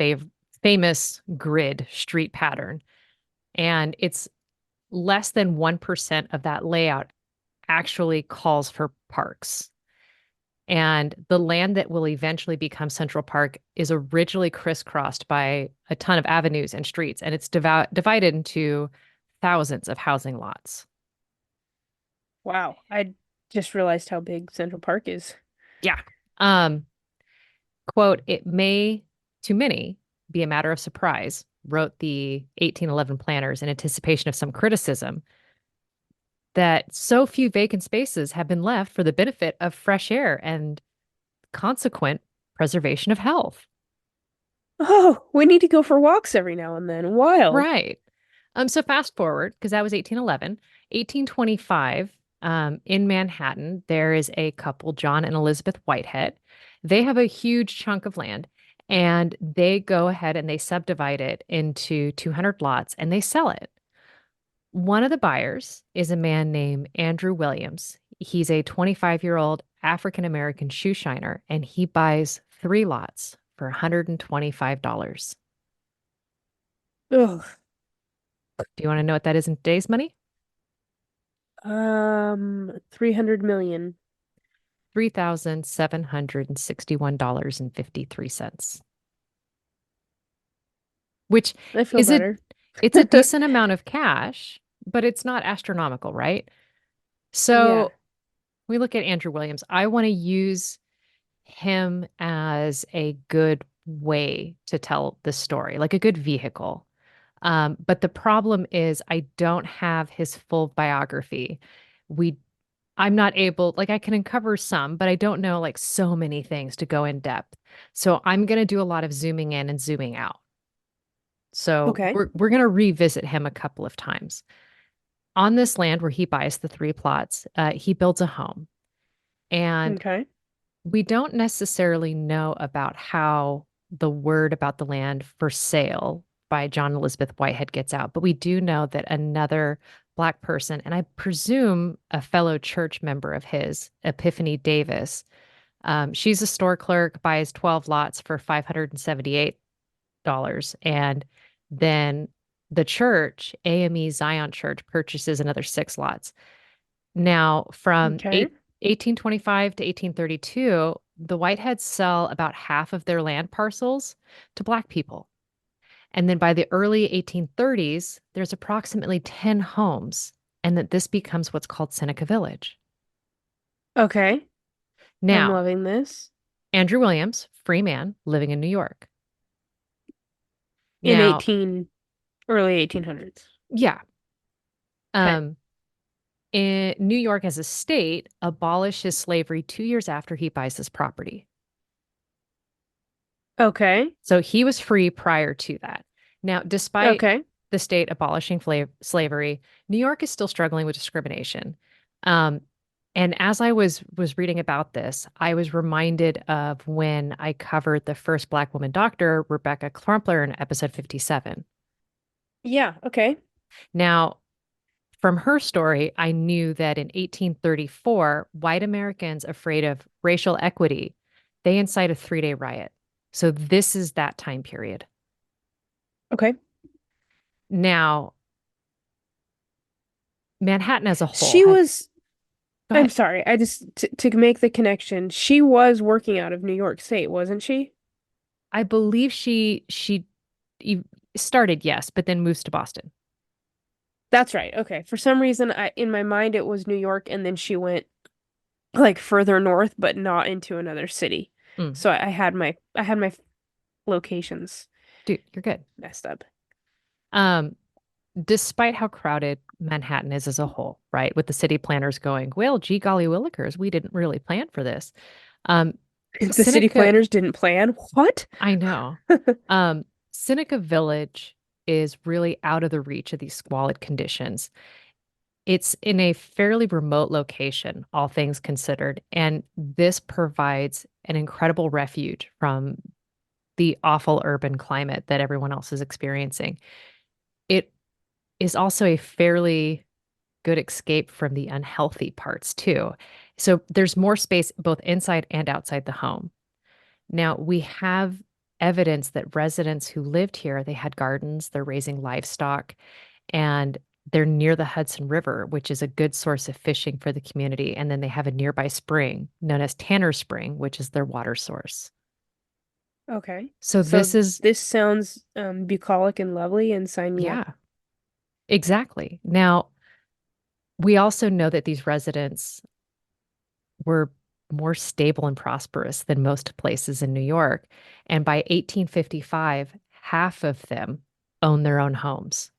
[SPEAKER 1] famous grid street pattern. And it's less than 1% of that layout actually calls for parks. And the land that will eventually become Central Park is originally crisscrossed by a ton of avenues and streets, and it's divided into thousands of housing lots.
[SPEAKER 2] Wow. I just realized how big Central Park is.
[SPEAKER 1] Yeah. Um, Quote, it may, to many, be a matter of surprise, wrote the 1811 planners in anticipation of some criticism, that so few vacant spaces have been left for the benefit of fresh air and consequent preservation of health.
[SPEAKER 2] Oh, we need to go for walks every now and then. Wild.
[SPEAKER 1] Right. So fast forward, because that was 1811, 1825, in Manhattan, there is a couple, John and Elizabeth Whitehead. They have a huge chunk of land and they go ahead and they subdivide it into 200 lots and they sell it. One of the buyers is a man named Andrew Williams. He's a 25-year-old African American shoe shiner and he buys three lots for $125.
[SPEAKER 2] Ugh.
[SPEAKER 1] Do you want to know what that is in today's money?
[SPEAKER 2] 300 million.
[SPEAKER 1] $3,761.53, which
[SPEAKER 2] I feel
[SPEAKER 1] is
[SPEAKER 2] better.
[SPEAKER 1] it's a decent amount of cash, but it's not astronomical, right?
[SPEAKER 2] Yeah.
[SPEAKER 1] So we look at Andrew Williams. I want to use him as a good way to tell the story, like a good vehicle. But the problem is I don't have his full biography. We I'm not able, like I can uncover some, but I don't know like so many things to go in depth. So I'm going to do a lot of zooming in and zooming out. So
[SPEAKER 2] Okay.
[SPEAKER 1] we're going to revisit him a couple of times. On this land where he buys the three plots, he builds a home. And
[SPEAKER 2] Okay.
[SPEAKER 1] we don't necessarily know about how the word about the land for sale by John Elizabeth Whitehead gets out, but we do know that another Black person, and I presume a fellow church member of his, Epiphany Davis, she's a store clerk, buys 12 lots for $578. And then the church, AME Zion Church, purchases another six lots. Now, from
[SPEAKER 2] Okay.
[SPEAKER 1] 1825 to 1832, the Whiteheads sell about half of their land parcels to Black people. And then by the early 1830s, there's approximately 10 homes, and that this becomes what's called Seneca Village.
[SPEAKER 2] Okay. I'm
[SPEAKER 1] Now,
[SPEAKER 2] loving this.
[SPEAKER 1] Andrew Williams, free man living in New York.
[SPEAKER 2] In
[SPEAKER 1] Now,
[SPEAKER 2] 18 early 1800s.
[SPEAKER 1] yeah.
[SPEAKER 2] Okay.
[SPEAKER 1] Um, in New York as a state abolishes slavery 2 years after he buys this property.
[SPEAKER 2] Okay.
[SPEAKER 1] So he was free prior to that. Now, despite
[SPEAKER 2] Okay.
[SPEAKER 1] the state abolishing slavery, New York is still struggling with discrimination. Um, and as I was reading about this, I was reminded of when I covered the first Black woman doctor, Rebecca Crumpler, in episode 57.
[SPEAKER 2] Yeah. Okay.
[SPEAKER 1] Now, from her story, I knew that in 1834, white Americans afraid of racial equity, they incite a 3-day riot. So this is that time period.
[SPEAKER 2] Okay.
[SPEAKER 1] Now, Manhattan as a whole
[SPEAKER 2] She
[SPEAKER 1] has,
[SPEAKER 2] was,
[SPEAKER 1] go
[SPEAKER 2] I'm
[SPEAKER 1] ahead.
[SPEAKER 2] sorry, I just to make the connection, she was working out of New York State, wasn't she?
[SPEAKER 1] I believe she e- started, yes, but then moves to Boston.
[SPEAKER 2] That's right. Okay. For some reason, I in my mind it was New York, and then she went like further north, but not into another city.
[SPEAKER 1] Mm,
[SPEAKER 2] So I had my locations
[SPEAKER 1] dude, you're good.
[SPEAKER 2] messed up.
[SPEAKER 1] Um, Despite how crowded Manhattan is as a whole, right? With the city planners going, well, gee golly willikers, we didn't really plan for this. Um,
[SPEAKER 2] The city
[SPEAKER 1] Seneca,
[SPEAKER 2] planners didn't plan. What?
[SPEAKER 1] I know. Seneca Village is really out of the reach of these squalid conditions. It's in a fairly remote location, all things considered, and this provides an incredible refuge from the awful urban climate that everyone else is experiencing. It is also a fairly good escape from the unhealthy parts, too. So there's more space both inside and outside the home. Now, we have evidence that residents who lived here, they had gardens, they're raising livestock, and they're near the Hudson River, which is a good source of fishing for the community. And then they have a nearby spring known as Tanner Spring, which is their water source.
[SPEAKER 2] Okay.
[SPEAKER 1] So this
[SPEAKER 2] So
[SPEAKER 1] is,
[SPEAKER 2] this sounds bucolic and lovely and sign me up.
[SPEAKER 1] yeah, exactly. Now, we also know that these residents were more stable and prosperous than most places in New York. And by 1855, half of them own their own homes.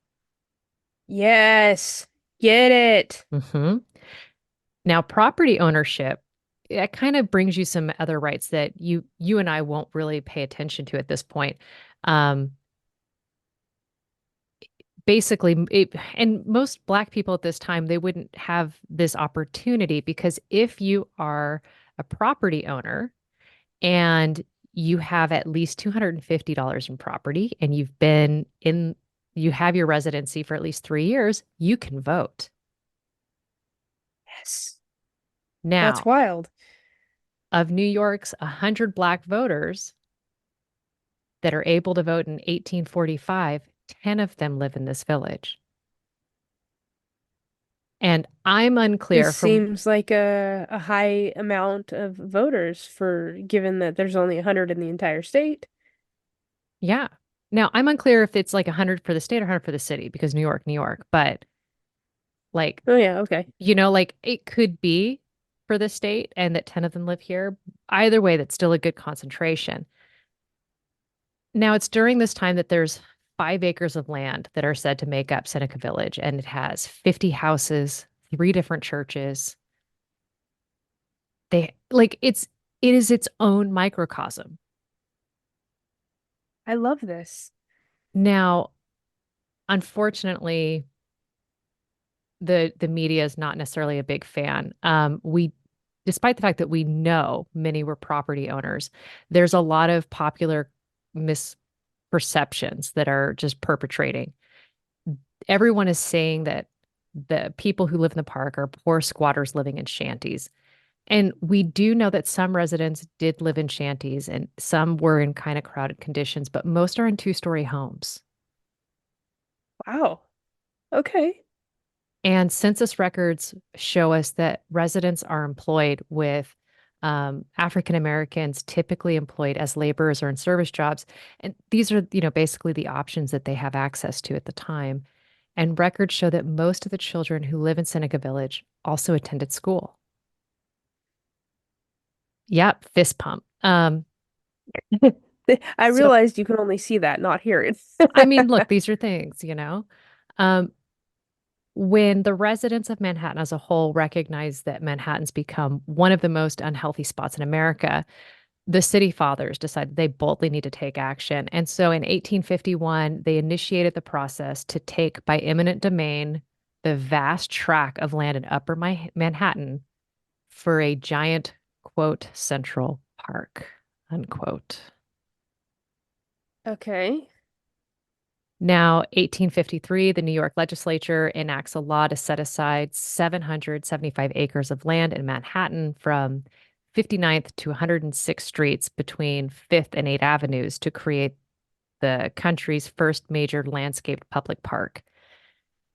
[SPEAKER 2] Yes. Get it.
[SPEAKER 1] Hmm. Now, property ownership, it kind of brings you some other rights that you and I won't really pay attention to at this point. Um, Basically, and most Black people at this time, they wouldn't have this opportunity because if you are a property owner and you have at least $250 in property and you have your residency for at least 3 years, you can vote.
[SPEAKER 2] Yes. That's
[SPEAKER 1] Now,
[SPEAKER 2] wild.
[SPEAKER 1] of New York's 100 Black voters that are able to vote in 1845, 10 of them live in this village. And I'm
[SPEAKER 2] This
[SPEAKER 1] unclear from,
[SPEAKER 2] seems like a high amount of voters for given that there's only 100 in the entire state.
[SPEAKER 1] yeah. Now, I'm unclear if it's like 100 for the state or 100 for the city because New York, New York, but like,
[SPEAKER 2] Oh yeah, okay.
[SPEAKER 1] like it could be for the state and that 10 of them live here. Either way, that's still a good concentration. Now, it's during this time that there's 5 acres of land that are said to make up Seneca Village, and it has 50 houses, 3 different churches. They like it is its own microcosm.
[SPEAKER 2] I love this.
[SPEAKER 1] Now, unfortunately, the media is not necessarily a big fan. We despite the fact that we know many were property owners, there's a lot of popular misperceptions that are just perpetrating. Everyone is saying that the people who live in the park are poor squatters living in shanties. And we do know that some residents did live in shanties and some were in kind of crowded conditions, but most are in 2-story homes.
[SPEAKER 2] Wow. Okay.
[SPEAKER 1] And census records show us that residents are employed with African Americans typically employed as laborers or in service jobs. And these are, basically the options that they have access to at the time. And records show that most of the children who live in Seneca Village also attended school. Yep, fist pump.
[SPEAKER 2] I
[SPEAKER 1] So,
[SPEAKER 2] realized you can only see that, not hear it.
[SPEAKER 1] I mean, look, these are things. Um, When the residents of Manhattan as a whole recognize that Manhattan's become one of the most unhealthy spots in America, the city fathers decided they boldly need to take action. And so in 1851, they initiated the process to take by eminent domain the vast tract of land in Upper Manhattan for a giant, quote, central park, unquote.
[SPEAKER 2] Okay.
[SPEAKER 1] Now, 1853, the New York legislature enacts a law to set aside 775 acres of land in Manhattan from 59th to 106th streets between 5th and 8th Avenues to create the country's first major landscaped public park.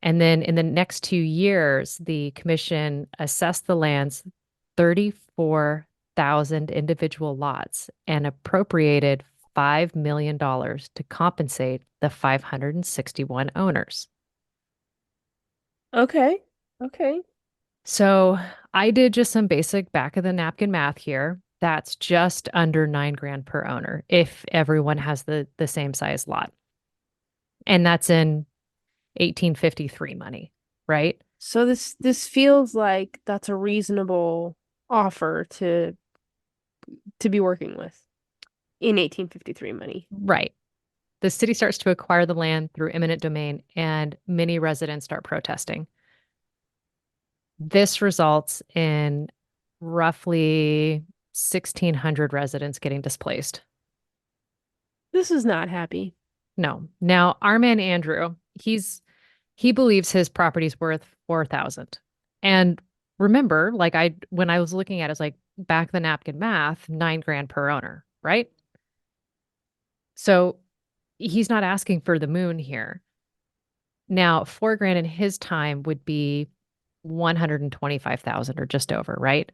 [SPEAKER 1] And then in the next 2 years, the commission assessed the land's 34,000 individual lots and appropriated $5 million to compensate the 561 owners.
[SPEAKER 2] Okay. Okay.
[SPEAKER 1] So I did just some basic back of the napkin math here. That's just under 9 grand per owner if everyone has the same size lot. And that's in 1853 money, right?
[SPEAKER 2] So this feels like that's a reasonable offer to be working with in 1853 money.
[SPEAKER 1] Right. The city starts to acquire the land through eminent domain, and many residents start protesting. This results in roughly 1,600 residents getting displaced.
[SPEAKER 2] This is not happy.
[SPEAKER 1] No. Now, our man Andrew, he believes his property's worth 4,000. And remember, like when I was looking at it, it's like back the napkin math, 9 grand per owner, right? So he's not asking for the moon here. Now, 4 grand in his time would be 125,000 or just over, right?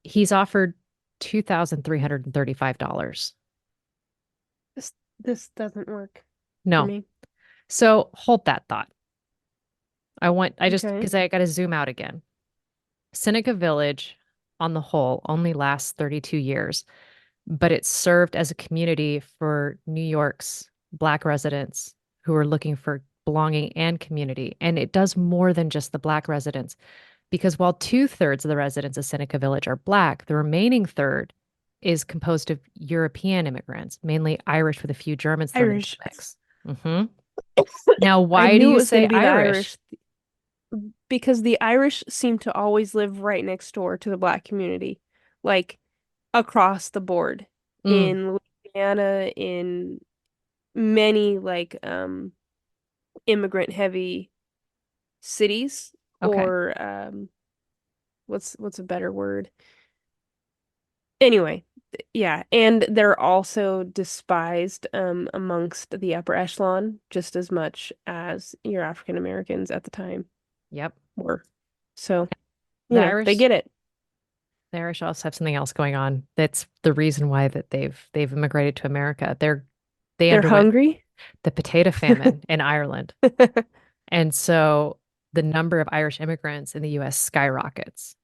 [SPEAKER 1] He's offered $2,335.
[SPEAKER 2] This doesn't work for
[SPEAKER 1] No.
[SPEAKER 2] me.
[SPEAKER 1] So hold that thought.
[SPEAKER 2] Okay.
[SPEAKER 1] Because I got to zoom out again. Seneca Village, on the whole, only lasts 32 years, but it served as a community for New York's Black residents who are looking for belonging and community. And it does more than just the Black residents, because while 2/3 of the residents of Seneca Village are Black, the remaining third is composed of European immigrants, mainly Irish with a few Germans thrown into the
[SPEAKER 2] Irish.
[SPEAKER 1] mix. Hmm. Now,
[SPEAKER 2] I
[SPEAKER 1] why do
[SPEAKER 2] knew it
[SPEAKER 1] you
[SPEAKER 2] was going
[SPEAKER 1] say
[SPEAKER 2] to be the
[SPEAKER 1] Irish?
[SPEAKER 2] Irish because the Irish seem to always live right next door to the Black community, like across the board
[SPEAKER 1] Mm,
[SPEAKER 2] in Louisiana, in many immigrant heavy cities,
[SPEAKER 1] okay.
[SPEAKER 2] or what's a better word? Anyway, yeah, and they're also despised amongst the upper echelon just as much as your African Americans at the time
[SPEAKER 1] Yep.
[SPEAKER 2] were. So,
[SPEAKER 1] The
[SPEAKER 2] they
[SPEAKER 1] Irish
[SPEAKER 2] get it.
[SPEAKER 1] The Irish also have something else going on. That's the reason why that they've immigrated to America. They
[SPEAKER 2] They're
[SPEAKER 1] underwent
[SPEAKER 2] hungry.
[SPEAKER 1] the potato famine in Ireland. And so the number of Irish immigrants in the US skyrockets.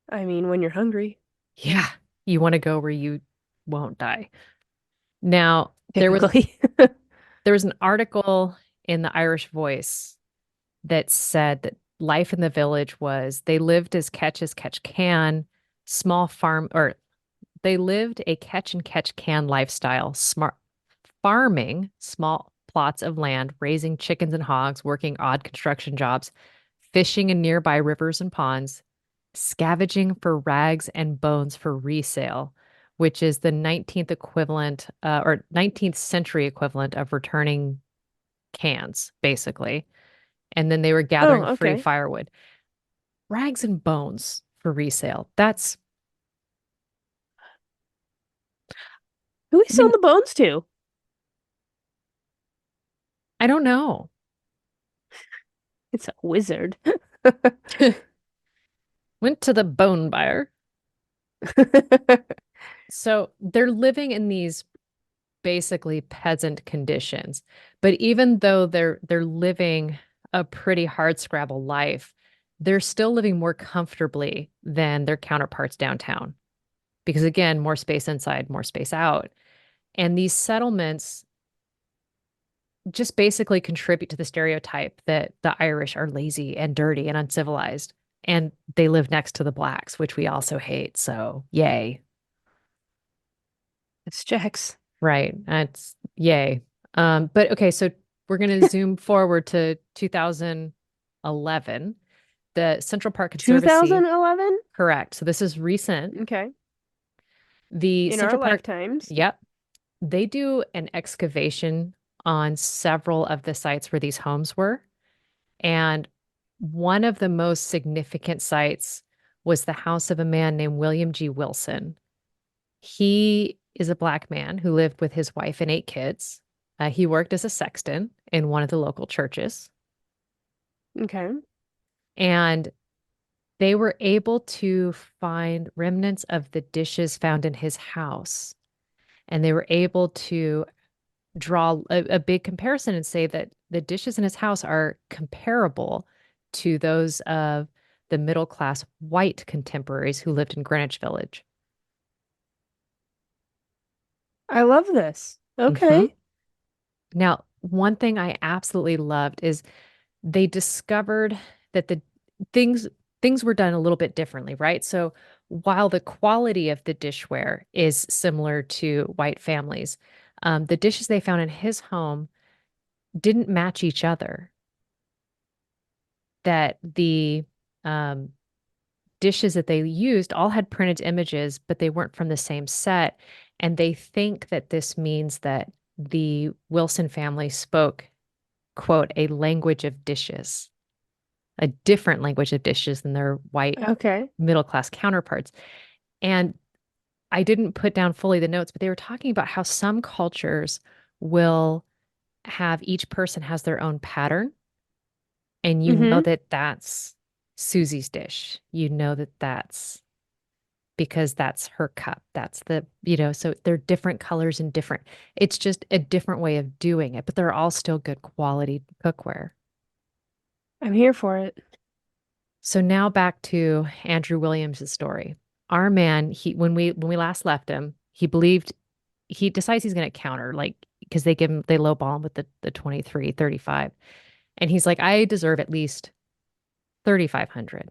[SPEAKER 2] I mean, when you're hungry,
[SPEAKER 1] Yeah, you want to go where you won't die. Now,
[SPEAKER 2] typically.
[SPEAKER 1] there was an article in the Irish Voice that said that life in the village was they lived as catch can, small farm or they lived a catch and catch can lifestyle, smart farming small plots of land, raising chickens and hogs, working odd construction jobs, fishing in nearby rivers and ponds, scavenging for rags and bones for resale, which is the 19th equivalent or 19th century equivalent of returning cans, basically. And then they were
[SPEAKER 2] Oh,
[SPEAKER 1] gathering free
[SPEAKER 2] okay.
[SPEAKER 1] firewood. Rags and bones for resale. That's,
[SPEAKER 2] Who we
[SPEAKER 1] I mean,
[SPEAKER 2] selling the bones to?
[SPEAKER 1] I don't know.
[SPEAKER 2] It's a wizard.
[SPEAKER 1] Went to the bone buyer. So they're living in these basically peasant conditions. But even though they're living a pretty hard scrabble life, they're still living more comfortably than their counterparts downtown. Because again, more space inside, more space out. And these settlements just basically contribute to the stereotype that the Irish are lazy and dirty and uncivilized. And they live next to the blacks, which we also hate. So, yay.
[SPEAKER 2] This checks.
[SPEAKER 1] Right. That's yay. But okay, so we're going to zoom forward to 2011. The Central Park Conservancy,
[SPEAKER 2] 2011?
[SPEAKER 1] correct. So this is recent.
[SPEAKER 2] Okay.
[SPEAKER 1] The
[SPEAKER 2] In our
[SPEAKER 1] Central Park,
[SPEAKER 2] lifetimes.
[SPEAKER 1] yep, they do an excavation on several of the sites where these homes were. And one of the most significant sites was the house of a man named William G. Wilson. He is a black man who lived with his wife and 8 kids. He worked as a sexton in one of the local churches.
[SPEAKER 2] Okay.
[SPEAKER 1] And they were able to find remnants of the dishes found in his house. And they were able to draw a big comparison and say that the dishes in his house are comparable to those of the middle class white contemporaries who lived in Greenwich Village.
[SPEAKER 2] I love this.
[SPEAKER 1] Hmm.
[SPEAKER 2] Okay.
[SPEAKER 1] Now, one thing I absolutely loved is they discovered that the things things were done a little bit differently, right? So while the quality of the dishware is similar to white families, the dishes they found in his home didn't match each other. That the um, dishes that they used all had printed images, but they weren't from the same set. And they think that this means that the Wilson family spoke, quote, a language of dishes, a different language of dishes than their white
[SPEAKER 2] Okay.
[SPEAKER 1] middle class counterparts. And I didn't put down fully the notes, but they were talking about how some cultures will have each person has their own pattern. And you know
[SPEAKER 2] Mm-hmm.
[SPEAKER 1] that that's Susie's dish. You know that that's because that's her cup. That's so they're different colors and different. It's just a different way of doing it, but they're all still good quality cookware.
[SPEAKER 2] I'm here for it.
[SPEAKER 1] So now back to Andrew Williams' story. Our man, he when we last left him, he decides he's going to counter, like, because they lowball him with the 23, 35, and he's like, I deserve at least 3,500.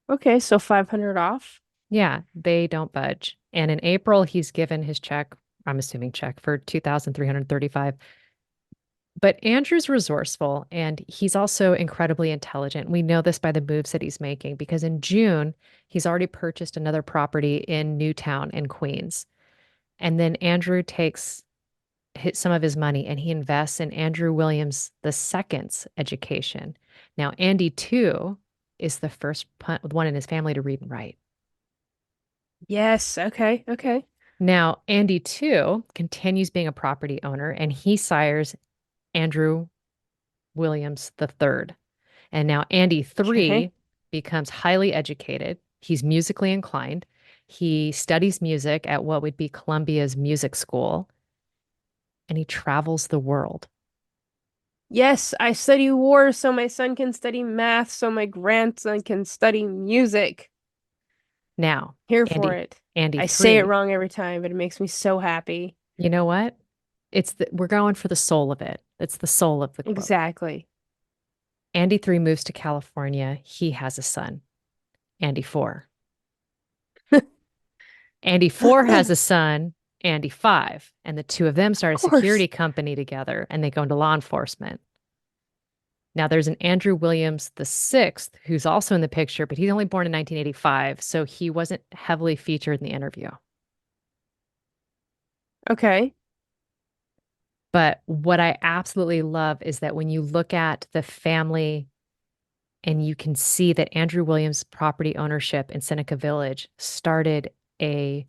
[SPEAKER 2] Okay, so 500 off.
[SPEAKER 1] Yeah, they don't budge. And in April, he's given his check, I'm assuming check for 2,335. But Andrew's resourceful and he's also incredibly intelligent. We know this by the moves that he's making because in June, he's already purchased another property in Newtown in Queens. And then Andrew takes some of his money and he invests in Andrew Williams the second's education. Now, Andy, too, is the first one in his family to read and write.
[SPEAKER 2] Yes. Okay. Okay.
[SPEAKER 1] Now, Andy, too, continues being a property owner and he sires Andrew Williams the third. And now Andy
[SPEAKER 2] Okay.
[SPEAKER 1] 3 becomes highly educated. He's musically inclined. He studies music at what would be Columbia's music school, and he travels the world.
[SPEAKER 2] Yes, I study war so my son can study math so my grandson can study music.
[SPEAKER 1] Now,
[SPEAKER 2] Here for
[SPEAKER 1] Andy,
[SPEAKER 2] it.
[SPEAKER 1] Andy
[SPEAKER 2] I say it
[SPEAKER 1] 3,
[SPEAKER 2] wrong every time, but it makes me so happy.
[SPEAKER 1] you know what? We're going for the soul of it. It's the soul of the quote.
[SPEAKER 2] Exactly.
[SPEAKER 1] Andy 3 moves to California. He has a son, Andy 4. Andy 4 has a son, Andy 5, and the two of them
[SPEAKER 2] Of
[SPEAKER 1] start a
[SPEAKER 2] course.
[SPEAKER 1] security company together and they go into law enforcement. Now there's an Andrew Williams the sixth who's also in the picture, but he's only born in 1985, so he wasn't heavily featured in the interview.
[SPEAKER 2] Okay.
[SPEAKER 1] But what I absolutely love is that when you look at the family and you can see that Andrew Williams' property ownership in Seneca Village started a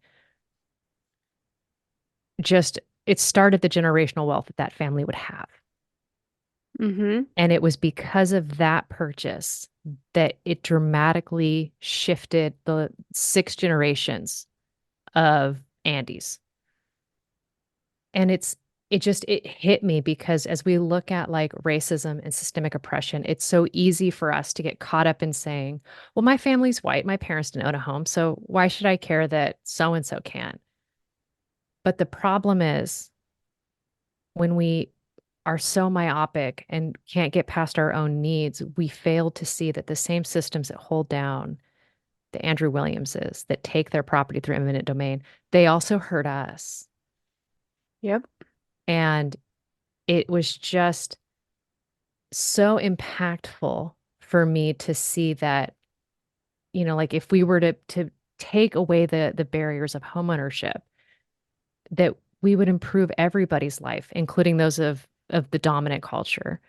[SPEAKER 1] just it started the generational wealth that that family would have.
[SPEAKER 2] Mm-hmm.
[SPEAKER 1] And it was because of that purchase that it dramatically shifted the 6 generations of Andes. And it hit me because as we look at like racism and systemic oppression, it's so easy for us to get caught up in saying, well, my family's white, my parents didn't own a home, so why should I care that so and so can? But the problem is when we are so myopic and can't get past our own needs, we fail to see that the same systems that hold down the Andrew Williamses, that take their property through eminent domain, they also hurt us.
[SPEAKER 2] Yep.
[SPEAKER 1] And it was just so impactful for me to see that, like if we were to take away the barriers of homeownership, that we would improve everybody's life, including those of the dominant culture.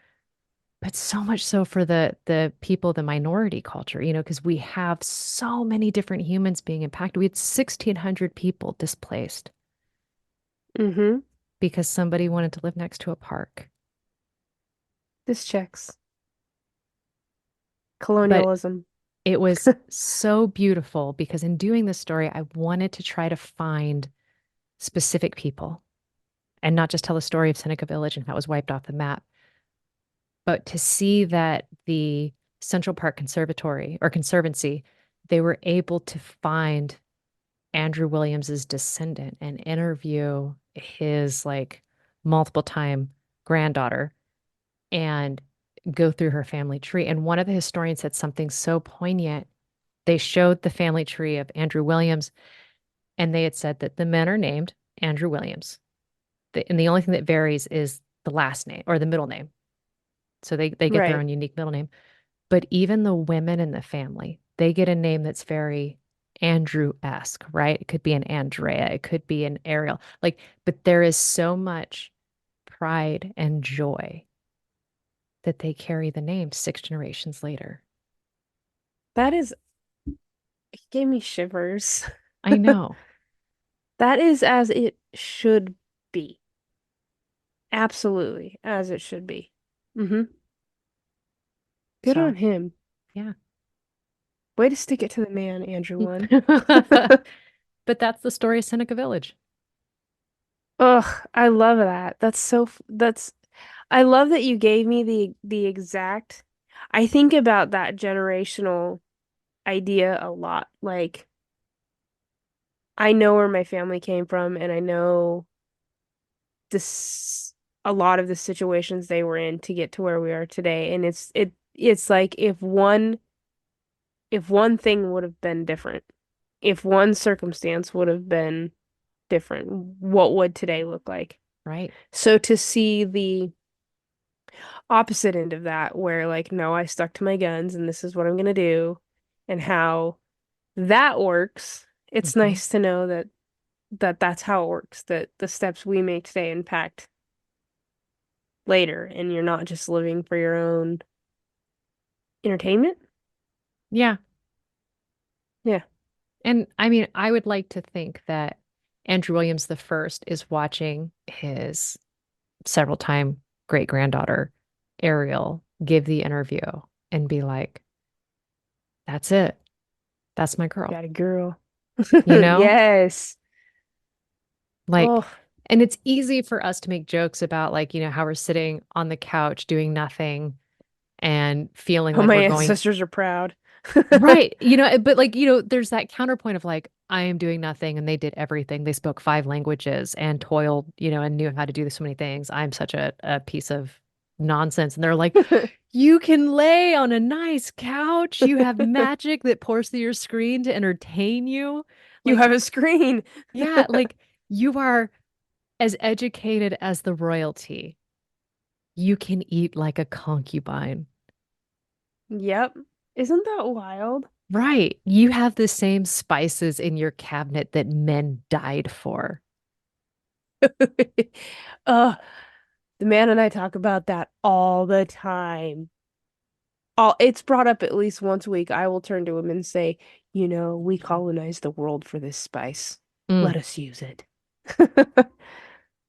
[SPEAKER 1] But so much so for the people, the minority culture, because we have so many different humans being impacted. We had 1,600 people displaced
[SPEAKER 2] Mm-hmm.
[SPEAKER 1] because somebody wanted to live next to a park.
[SPEAKER 2] This checks.
[SPEAKER 1] But
[SPEAKER 2] Colonialism.
[SPEAKER 1] it was so beautiful because in doing this story, I wanted to try to find specific people and not just tell the story of Seneca Village and how it was wiped off the map, but to see that the Central Park Conservatory or Conservancy, they were able to find Andrew Williams's descendant and interview his like multiple time granddaughter and go through her family tree. And one of the historians said something so poignant. They showed the family tree of Andrew Williams, and they had said that the men are named Andrew Williams. And the only thing that varies is the last name or the middle name. So they get their
[SPEAKER 2] Right.
[SPEAKER 1] own unique middle name. But even the women in the family, they get a name that's very Andrew-esque, right? It could be an Andrea, it could be an Ariel. Like, but there is so much pride and joy that they carry the name 6 generations later.
[SPEAKER 2] That is, it gave me shivers.
[SPEAKER 1] I know.
[SPEAKER 2] That is as it should be. Absolutely, as it should be. Mm-hmm. Good
[SPEAKER 1] So,
[SPEAKER 2] on him.
[SPEAKER 1] yeah.
[SPEAKER 2] Way to stick it to the man, Andrew one.
[SPEAKER 1] But that's the story of Seneca Village.
[SPEAKER 2] Ugh, I love that. That's I love that you gave me the exact I think about that generational idea a lot. Like I know where my family came from and I know this a lot of the situations they were in to get to where we are today. And it's like if one thing would have been different, if one circumstance would have been different, what would today look like?
[SPEAKER 1] Right.
[SPEAKER 2] So to see the opposite end of that, where like, no, I stuck to my guns and this is what I'm gonna do, and how that works, it's
[SPEAKER 1] Hmm.
[SPEAKER 2] nice to know that that's how it works, that the steps we make today impact later, and you're not just living for your own entertainment.
[SPEAKER 1] Yeah.
[SPEAKER 2] Yeah.
[SPEAKER 1] And I mean, I would like to think that Andrew Williams the first is watching his several time great granddaughter, Ariel, give the interview and be like, that's it. That's my girl.
[SPEAKER 2] Got a girl.
[SPEAKER 1] You know?
[SPEAKER 2] Yes.
[SPEAKER 1] Like,
[SPEAKER 2] Oh,
[SPEAKER 1] and it's easy for us to make jokes about, like, how we're sitting on the couch doing nothing and feeling
[SPEAKER 2] oh,
[SPEAKER 1] like
[SPEAKER 2] my
[SPEAKER 1] we're going
[SPEAKER 2] ancestors are proud.
[SPEAKER 1] right. But like, there's that counterpoint of like, I am doing nothing and they did everything. They spoke 5 languages and toiled, and knew how to do so many things. I'm such a piece of nonsense. And they're like, you can lay on a nice couch. You have magic that pours through your screen to entertain you.
[SPEAKER 2] You
[SPEAKER 1] Like,
[SPEAKER 2] have a screen.
[SPEAKER 1] yeah, like you are as educated as the royalty. You can eat like a concubine.
[SPEAKER 2] Yep. Isn't that wild?
[SPEAKER 1] Right. You have the same spices in your cabinet that men died for.
[SPEAKER 2] Uh, the man and I talk about that all the time. All it's brought up at least once a week. I will turn to him and say, we colonized the world for this spice.
[SPEAKER 1] Mm,
[SPEAKER 2] Let us use it.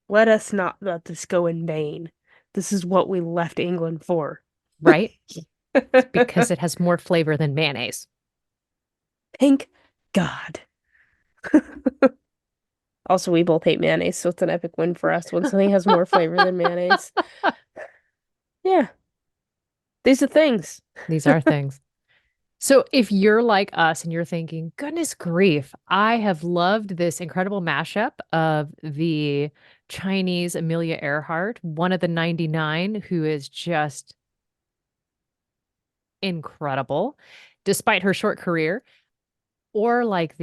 [SPEAKER 2] Let us not let this go in vain. This is what we left England for.
[SPEAKER 1] right? It's because it has more flavor than mayonnaise.
[SPEAKER 2] Thank God. Also, we both hate mayonnaise, so it's an epic win for us when something has more flavor than mayonnaise. Yeah, these are things.
[SPEAKER 1] These are things. So if you're like us and you're thinking, goodness grief, I have loved this incredible mashup of the Chinese Amelia Earhart, one of the 99, who is just incredible despite her short career. Or like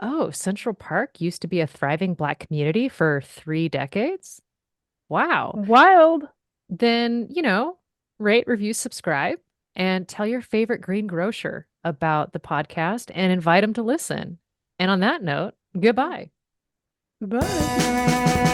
[SPEAKER 1] oh, Central Park used to be a thriving Black community for 3 decades. Wow.
[SPEAKER 2] Wild.
[SPEAKER 1] Then, rate, review, subscribe, and tell your favorite green grocer about the podcast and invite them to listen. And on that note, goodbye.
[SPEAKER 2] Bye.